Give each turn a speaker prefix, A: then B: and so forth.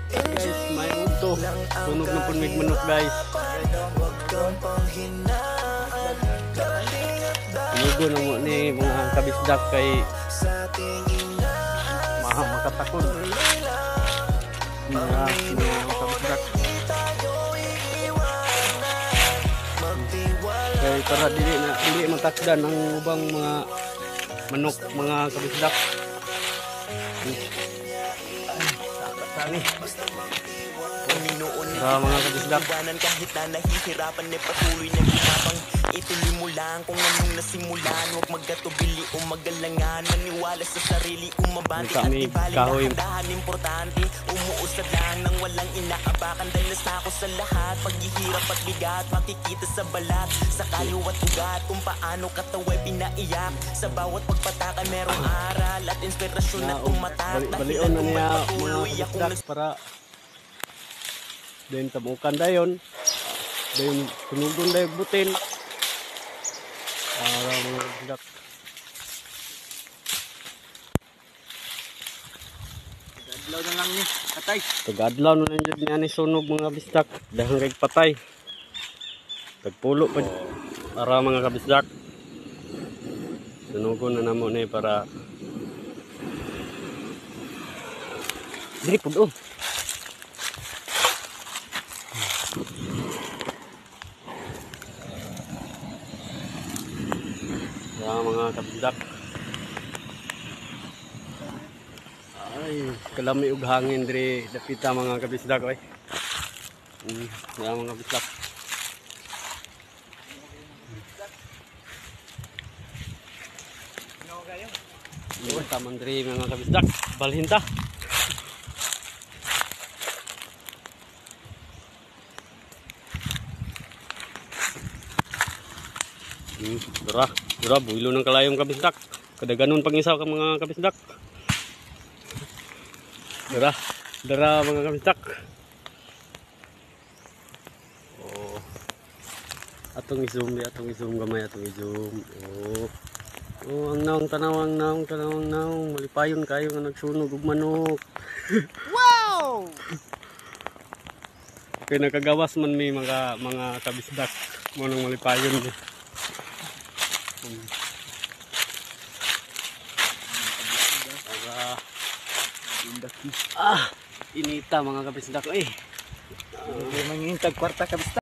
A: Guys, may uto. Tunog na punmig manok guys. Lugo na mo ni mga kabisdak kay makatakon. Mga kabisdak. Kaya para dili matakdan ang ubang mga manok, mga kabisdak. Sani. Mga kabisdak.
B: Kahit na nahihirapan ay patuloy na ginapang. Ituloy mo lang kung anong nasimulan. Huwag magkatubili o magalangan. Maniwala sa sarili, umabante at ibalik na handahan. Importante, umuusad lang nang walang inaabakan. Dalas na ako sa lahat, paghihirap at bigat. Makikita sa balat, sa kaliwat ugat. Kung paano kataway pinaiyak. Sa bawat pagpatakan merong aral at inspirasyon na tumatak.
A: Balion na niya mga kabisdak para then tabukan dayon. Dayon tunugon dayon butin. Mga kabisdak.
B: Tagadlaw na lang ni patay.
A: Tagadlaw na lang dyan niya ni sunog mga kabisdak. Dahang kay patay. Tagpulo pa para mga kabisdak. Sunugon na namo ni para diri pud oh. Mga kabisdak. Ay, kalami ug hangin diri dapita mga kabisdak oy. Mga kabisdak. Taman diri mga kabisdak. Balhin ta. Dura, builo ng kalayong kabisdak. Kadaganon pang isaw ka mga kabisdak. Dura mga kabisdak. Oh. Atong i-zoom gamay, atong i-zoom. Oh, ang naong tanawang. Malipayon kayo nga nagsunog og manok.
B: Wow!
A: Kaya nakagawas man may mga kabisdak. Manong malipayon. Inita mga kabisdak eh.
B: Mangintag kwarta kabisdak.